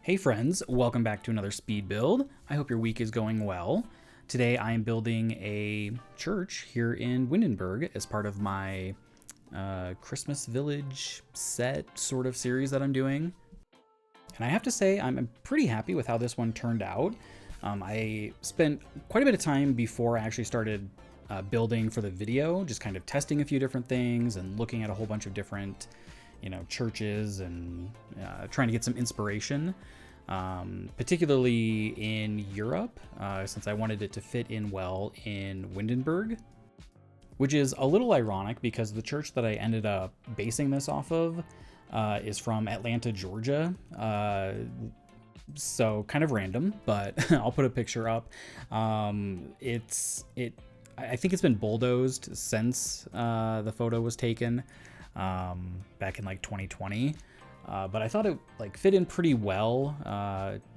Hey friends, welcome back to another speed build. I hope your week is going well. Today I am building a church here in Windenburg as part of my Christmas Village set sort of series that I'm doing. And I have to say I'm pretty happy with how this one turned out. I spent quite a bit of time before I actually started building for the video, just kind of testing a few different things and looking at a whole bunch of different churches and trying to get some inspiration, particularly in Europe, since I wanted it to fit in well in Windenburg, which is a little ironic because the church that I ended up basing this off of is from Atlanta, Georgia. So kind of random, but I'll put a picture up. I think it's been bulldozed since the photo was taken. Back in like 2020, but I thought it fit in pretty well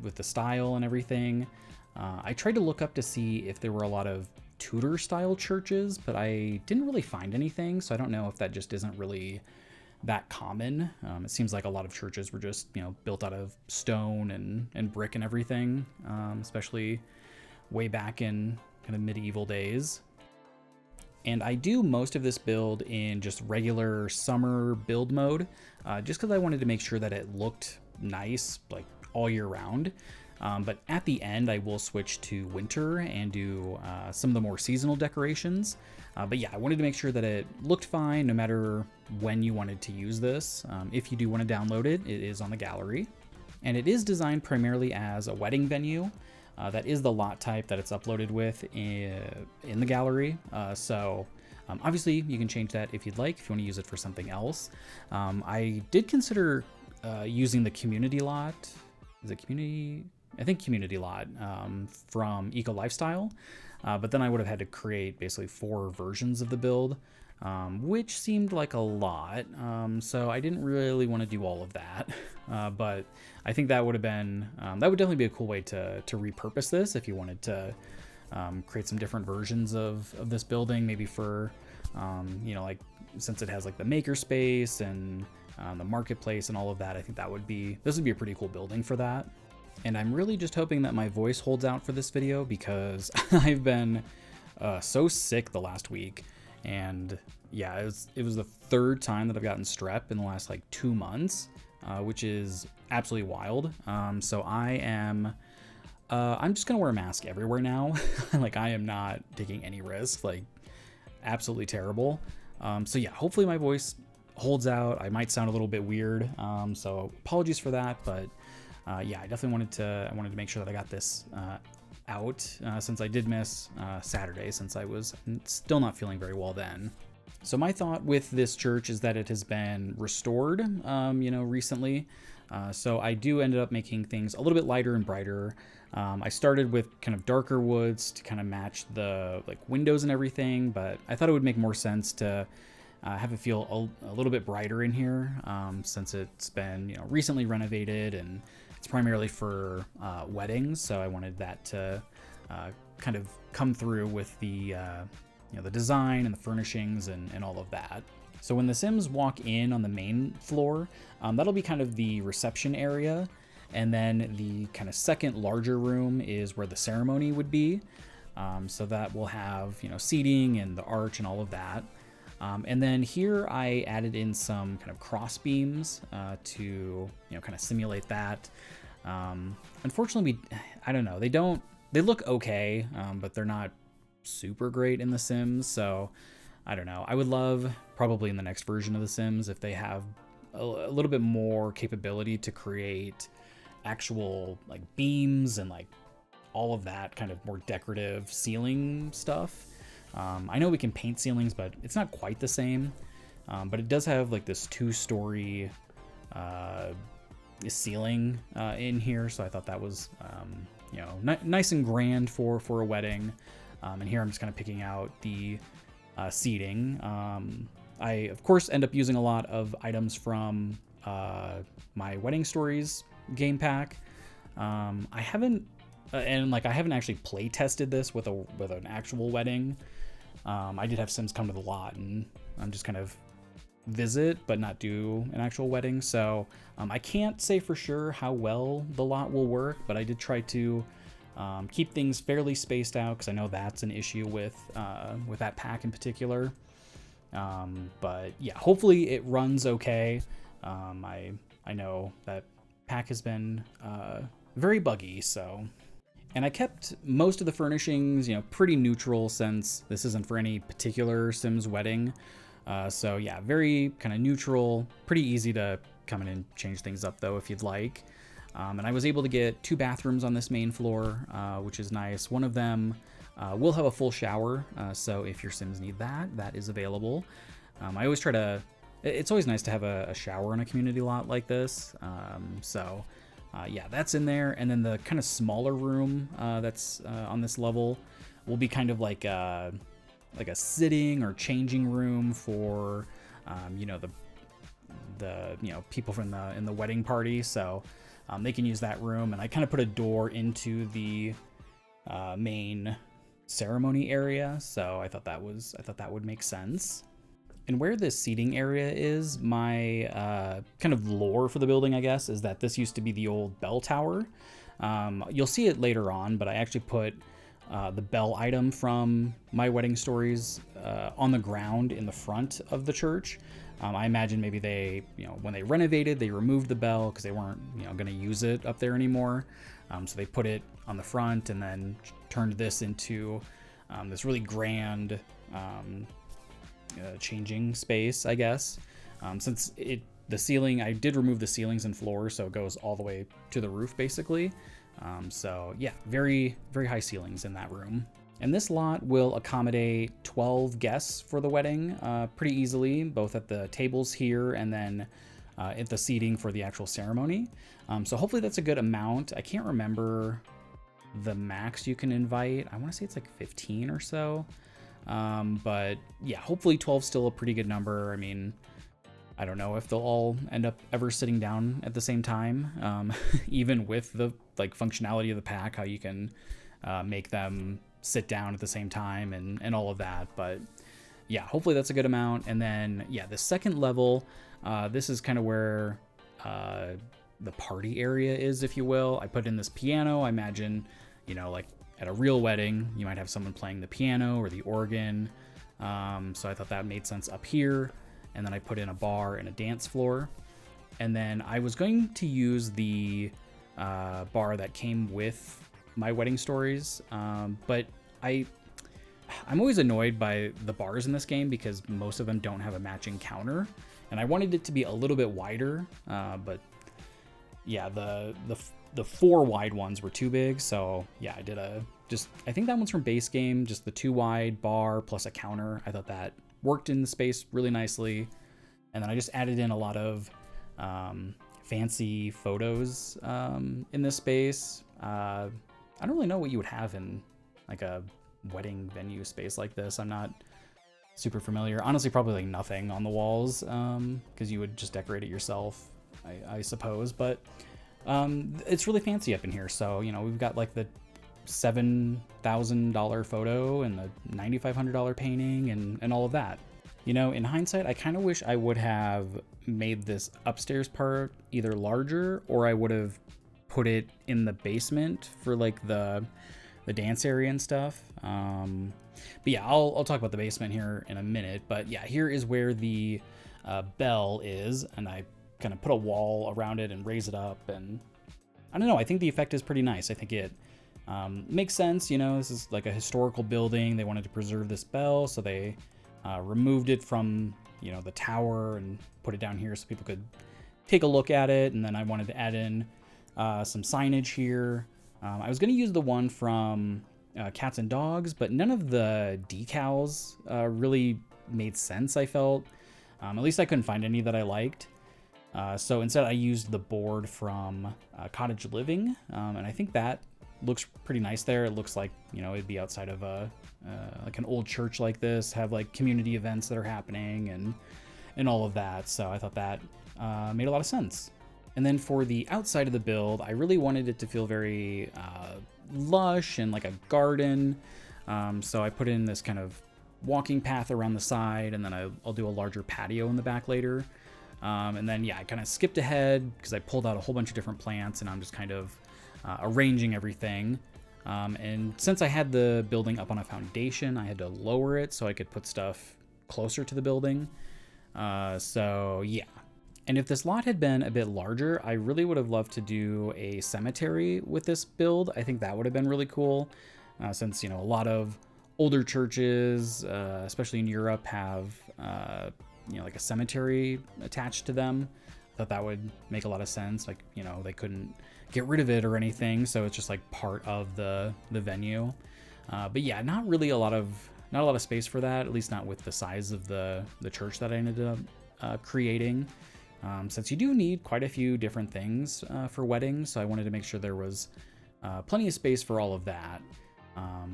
with the style and everything. I tried to look up to see if there were a lot of Tudor style churches, but I didn't really find anything, so I don't know if that just isn't really that common. It seems like a lot of churches were just built out of stone and brick and everything, especially way back in kind of medieval days. And I do most of this build in just regular summer build mode, just because I wanted to make sure that it looked nice like all year round. But at the end, I will switch to winter and do some of the more seasonal decorations. But yeah, I wanted to make sure that it looked fine no matter when you wanted to use this. If you do want to download it, it is on the gallery. And it is designed primarily as a wedding venue. That is the lot type that it's uploaded with in the gallery. So obviously you can change that if you'd like, if you want to use it for something else. I did consider using the community lot. Is it community? I think community lot from Eco Lifestyle. But then I would have had to create basically 4 versions of the build, which seemed like a lot. So I didn't really want to do all of that. But I think that would have been, that would definitely be a cool way to repurpose this if you wanted to create some different versions of this building, maybe for, like since it has like the makerspace and the marketplace and all of that, I think this would be a pretty cool building for that. And I'm really just hoping that my voice holds out for this video because I've been so sick the last week. And yeah, it was the 3rd time that I've gotten strep in the last like 2 months, which is absolutely wild. So I'm just gonna wear a mask everywhere now. Like I am not taking any risks, like absolutely terrible. So yeah, hopefully my voice holds out. I might sound a little bit weird. So apologies for that, but yeah, I definitely wanted to make sure that I got this out since I did miss Saturday, since I was still not feeling very well then. So my thought with this church is that it has been restored, recently. So I do ended up making things a little bit lighter and brighter. I started with kind of darker woods to kind of match the windows and everything, but I thought it would make more sense to have it feel a little bit brighter in here, since it's been recently renovated and it's primarily for weddings. So I wanted that to kind of come through with the the design and the furnishings and all of that. So when the Sims walk in on the main floor, that'll be kind of the reception area. And then the kind of second larger room is where the ceremony would be. So that will have, seating and the arch and all of that. And then here I added in some kind of cross beams to, kind of simulate that. Unfortunately, I don't know, they look okay, but they're not super great in The Sims. So I don't know. I would love probably in the next version of The Sims if they have a little bit more capability to create actual beams and all of that kind of more decorative ceiling stuff. I know we can paint ceilings, but it's not quite the same. But it does have this 2-story ceiling in here, so I thought that was nice and grand for a wedding. And here I'm just kind of picking out the seating. I of course end up using a lot of items from my Wedding Stories game pack. I haven't actually play tested this with an actual wedding. I did have Sims come to the lot, and I'm just kind of visit but not do an actual wedding. So I can't say for sure how well the lot will work, but I did try to keep things fairly spaced out because I know that's an issue with that pack in particular. But yeah, hopefully it runs okay. I know that pack has been very buggy, so. And I kept most of the furnishings, pretty neutral since this isn't for any particular Sims wedding. So yeah, very kind of neutral, pretty easy to come in and change things up though if you'd like. And I was able to get 2 bathrooms on this main floor, which is nice. One of them will have a full shower, so if your Sims need that, that is available. I always try to, it's always nice to have a shower in a community lot like this. Yeah, that's in there. And then the kind of smaller room that's on this level will be kind of like a sitting or changing room for, the people from in the wedding party. So they can use that room. And I kind of put a door into the main ceremony area. So I thought that would make sense. And where this seating area is, my kind of lore for the building, I guess, is that this used to be the old bell tower. You'll see it later on, but I actually put the bell item from My Wedding Stories on the ground in the front of the church. I imagine maybe they, when they renovated, they removed the bell because they weren't, going to use it up there anymore. So they put it on the front and then turned this into this really grand changing space, I guess. Since the ceiling, I did remove the ceilings and floors, so it goes all the way to the roof basically. So yeah, very, very high ceilings in that room. And this lot will accommodate 12 guests for the wedding pretty easily, both at the tables here and then at the seating for the actual ceremony. So hopefully that's a good amount. I can't remember the max you can invite. I want to say it's like 15 or so. But yeah, hopefully 12 is still a pretty good number. I mean, I don't know if they'll all end up ever sitting down at the same time, even with the functionality of the pack, how you can make them sit down at the same time and all of that. But yeah, hopefully that's a good amount. And then yeah, the second level, this is kind of where the party area is, if you will. I put in this piano. I imagine, like at a real wedding, you might have someone playing the piano or the organ. So I thought that made sense up here. And then I put in a bar and a dance floor. And then I was going to use the bar that came with My Wedding Stories. But I'm always annoyed by the bars in this game because most of them don't have a matching counter. And I wanted it to be a little bit wider, but yeah, the 4 wide ones were too big. So yeah, I did I think that one's from base game, just the 2 wide bar plus a counter. I thought that worked in the space really nicely. And then I just added in a lot of fancy photos in this space. I don't really know what you would have in like a wedding venue space like this. I'm not super familiar. Honestly, probably like nothing on the walls because you would just decorate it yourself, I suppose. But it's really fancy up in here. So, we've got like the $7,000 photo and the $9,500 painting and all of that. In hindsight, I kind of wish I would have made this upstairs part either larger or I would have put it in the basement for like the dance area and stuff. But yeah, I'll talk about the basement here in a minute. But yeah, here is where the bell is, and I kind of put a wall around it and raise it up. And I don't know, I think the effect is pretty nice. I think it makes sense. This is like a historical building. They wanted to preserve this bell, so they removed it from the tower and put it down here so people could take a look at it. And then I wanted to add in some signage here. I was going to use the one from Cats and Dogs, but none of the decals really made sense, I felt. At least I couldn't find any that I liked. So instead I used the board from Cottage Living, and I think that looks pretty nice there. It looks like, it'd be outside of like an old church like this, have like community events that are happening and all of that. So I thought that made a lot of sense. And then for the outside of the build, I really wanted it to feel very lush and like a garden. So I put in this kind of walking path around the side, and then I'll do a larger patio in the back later. And then, yeah, I kind of skipped ahead because I pulled out a whole bunch of different plants, and I'm just kind of arranging everything. And since I had the building up on a foundation, I had to lower it so I could put stuff closer to the building. So yeah. And if this lot had been a bit larger, I really would have loved to do a cemetery with this build. I think that would have been really cool, since, you know, a lot of older churches, especially in Europe, have, you know, like a cemetery attached to them. I thought that would make a lot of sense. Like, you know, they couldn't get rid of it or anything, so it's just like part of the venue. But yeah, not really a lot of space for that, at least not with the size of the church that I ended up creating. Since you do need quite a few different things for weddings, so I wanted to make sure there was plenty of space for all of that.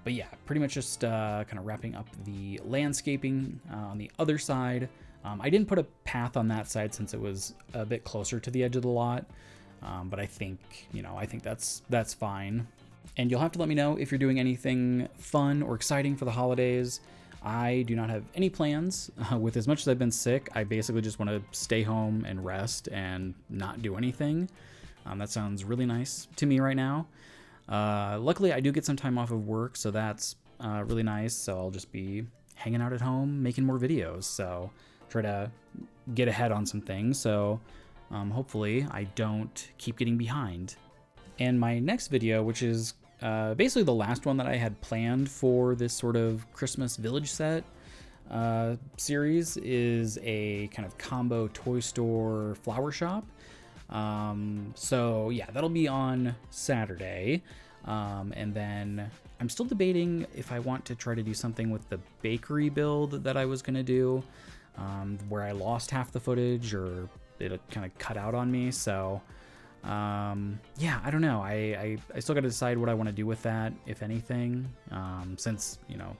But yeah, pretty much just kind of wrapping up the landscaping on the other side. I didn't put a path on that side since it was a bit closer to the edge of the lot, but I think, you know, I think that's fine. And you'll have to let me know if you're doing anything fun or exciting for the holidays. I do not have any plans. With as much as I've been sick, I basically just want to stay home and rest and not do anything. That sounds really nice to me right now. Luckily, I do get some time off of work, so that's really nice. So I'll just be hanging out at home, making more videos. So try to get ahead on some things. So hopefully I don't keep getting behind. And my next video, which is basically the last one that I had planned for this sort of Christmas village set series, is a kind of combo toy store flower shop. So yeah, that'll be on Saturday. And then I'm still debating if I want to try to do something with the bakery build that I was going to do, where I lost half the footage or it kind of cut out on me. So yeah, I don't know. I still got to decide what I want to do with that, if anything, since, you know,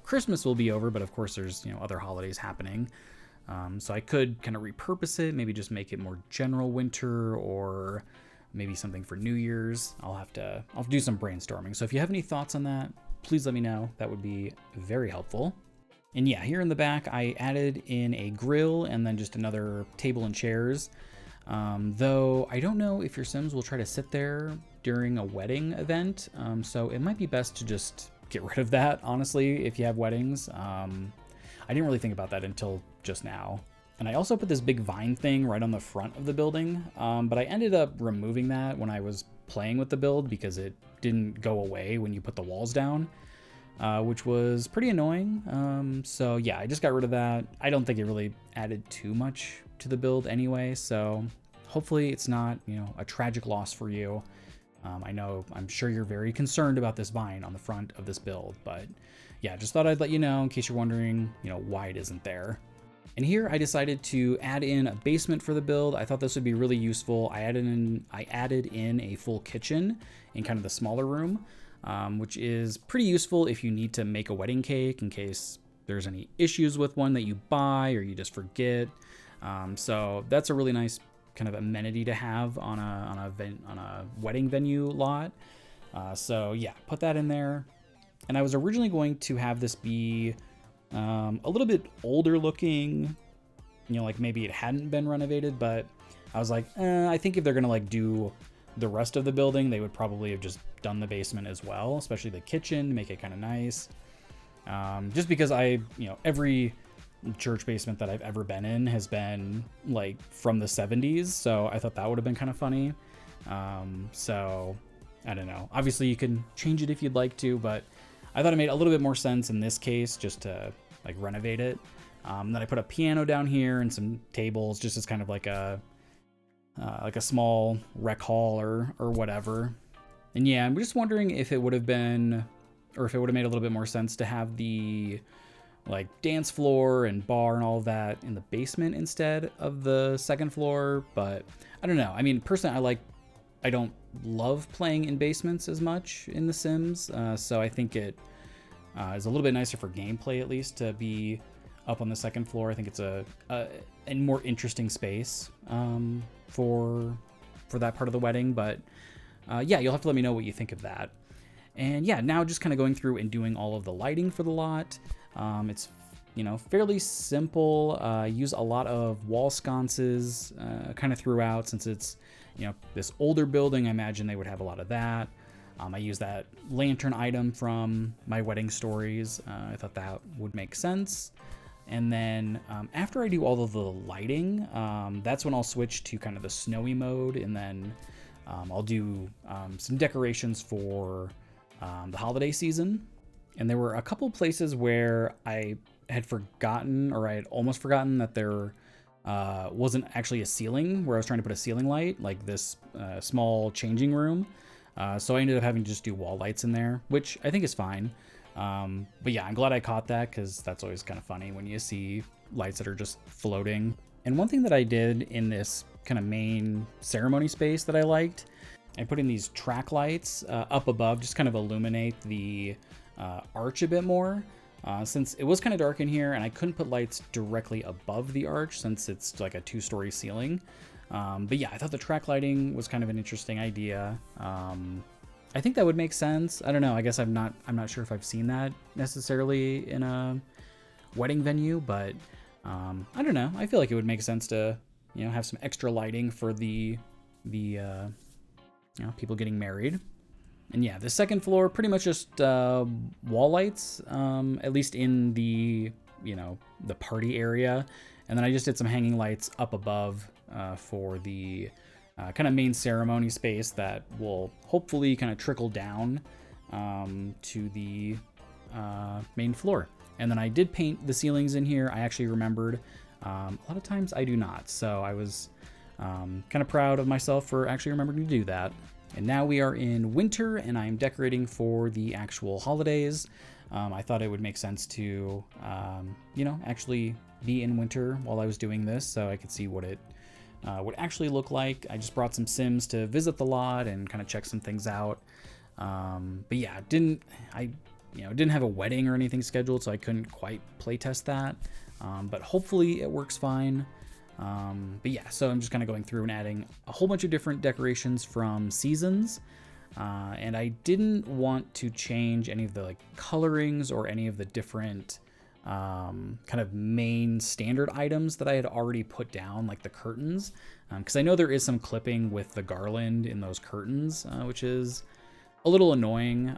Christmas will be over, but of course there's, you know, other holidays happening. So I could kind of repurpose it, maybe just make it more general winter, or maybe something for New Year's. I'll do some brainstorming. So if you have any thoughts on that, please let me know. That would be very helpful. And yeah, here in the back, I added in a grill and then just another table and chairs. Though I don't know if your Sims will try to sit there during a wedding event. So it might be best to just get rid of that, honestly, if you have weddings. I didn't really think about that until just now. And I also put this big vine thing right on the front of the building, but I ended up removing that when I was playing with the build because it didn't go away when you put the walls down, which was pretty annoying. So yeah, I just got rid of that. I don't think it really added too much to the build anyway, so hopefully it's not, you know, a tragic loss for you. I'm sure you're very concerned about this vine on the front of this build, but yeah, just thought I'd let you know in case you're wondering, you know, why it isn't there. And here I decided to add in a basement for the build. I thought this would be really useful. I added in a full kitchen in kind of the smaller room, which is pretty useful if you need to make a wedding cake in case there's any issues with one that you buy or you just forget. So that's a really nice kind of amenity to have on a wedding venue lot. So yeah, put that in there. And I was originally going to have this be a little bit older looking, you know, like maybe it hadn't been renovated, but I was like, I think if they're gonna like do the rest of the building, they would probably have just done the basement as well, especially the kitchen, make it kind of nice. Just because every church basement that I've ever been in has been like from the 70s, so I thought that would have been kind of funny. So I don't know, obviously you can change it if you'd like to, but I thought it made a little bit more sense in this case just to like renovate it. Then I put a piano down here and some tables just as kind of like a small rec hall or whatever. And yeah, I'm just wondering if it would have been, or if it would have made a little bit more sense to have the like dance floor and bar and all of that in the basement instead of the second floor. But I don't know. I mean, personally, I don't love playing in basements as much in The Sims. So I think it is a little bit nicer for gameplay, at least, to be up on the second floor. I think it's a more interesting space for that part of the wedding. But yeah, you'll have to let me know what you think of that. And yeah, now just kind of going through and doing all of the lighting for the lot. It's, you know, fairly simple. Use a lot of wall sconces kind of throughout, since it's, you know, this older building. I imagine they would have a lot of that. I use that lantern item from my wedding stories. I thought that would make sense. And then after I do all of the lighting, that's when I'll switch to kind of the snowy mode, and then I'll do some decorations for the holiday season. And there were a couple places where I had forgotten, or I had almost forgotten, that there wasn't actually a ceiling, where I was trying to put a ceiling light, like this small changing room. So I ended up having to just do wall lights in there, which I think is fine. But yeah, I'm glad I caught that, because that's always kind of funny when you see lights that are just floating. And one thing that I did in this kind of main ceremony space that I liked, I put in these track lights up above, just kind of illuminate the arch a bit more. Since it was kind of dark in here and I couldn't put lights directly above the arch since it's like a 2-story ceiling. But yeah, I thought the track lighting was kind of an interesting idea. I think that would make sense. I don't know. I guess I'm not sure if I've seen that necessarily in a wedding venue, but I don't know. I feel like it would make sense to, you know, have some extra lighting for the you know, people getting married. And yeah, the second floor, pretty much just wall lights, at least in the, you know, the party area. And then I just did some hanging lights up above for the kind of main ceremony space that will hopefully kind of trickle down to the main floor. And then I did paint the ceilings in here. I actually remembered. A lot of times I do not. So I was kind of proud of myself for actually remembering to do that. And now we are in winter, and I'm decorating for the actual holidays. I thought it would make sense to, you know, actually be in winter while I was doing this, so I could see what it would actually look like. I just brought some Sims to visit the lot and kind of check some things out. But yeah, didn't have a wedding or anything scheduled, so I couldn't quite play test that. But hopefully it works fine. But yeah, so I'm just kind of going through and adding a whole bunch of different decorations from seasons. And I didn't want to change any of the like colorings or any of the different kind of main standard items that I had already put down, like the curtains, because I know there is some clipping with the garland in those curtains, which is a little annoying.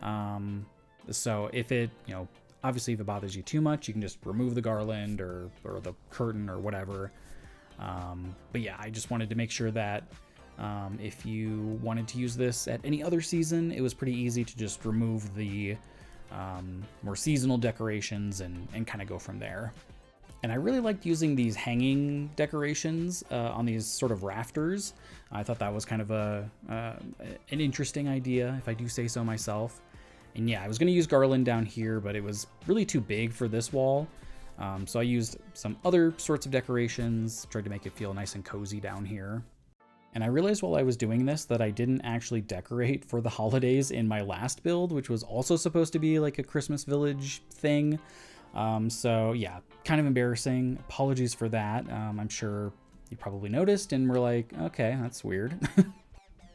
So if it, you know, obviously if it bothers you too much, you can just remove the garland or the curtain or whatever. But yeah, I just wanted to make sure that if you wanted to use this at any other season, it was pretty easy to just remove the more seasonal decorations and kind of go from there. And I really liked using these hanging decorations on these sort of rafters. I thought that was kind of an interesting idea, if I do say so myself. And yeah, I was going to use garland down here, but it was really too big for this wall. So I used some other sorts of decorations, tried to make it feel nice and cozy down here. And I realized while I was doing this that I didn't actually decorate for the holidays in my last build, which was also supposed to be like a Christmas village thing. So yeah, kind of embarrassing. Apologies for that. I'm sure you probably noticed and were like, okay, that's weird.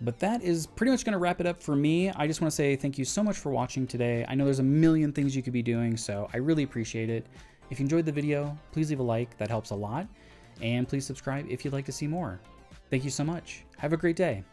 But that is pretty much going to wrap it up for me. I just want to say thank you so much for watching today. I know there's a million things you could be doing, so I really appreciate it. If you enjoyed the video, please leave a like. That helps a lot. And please subscribe if you'd like to see more. Thank you so much. Have a great day.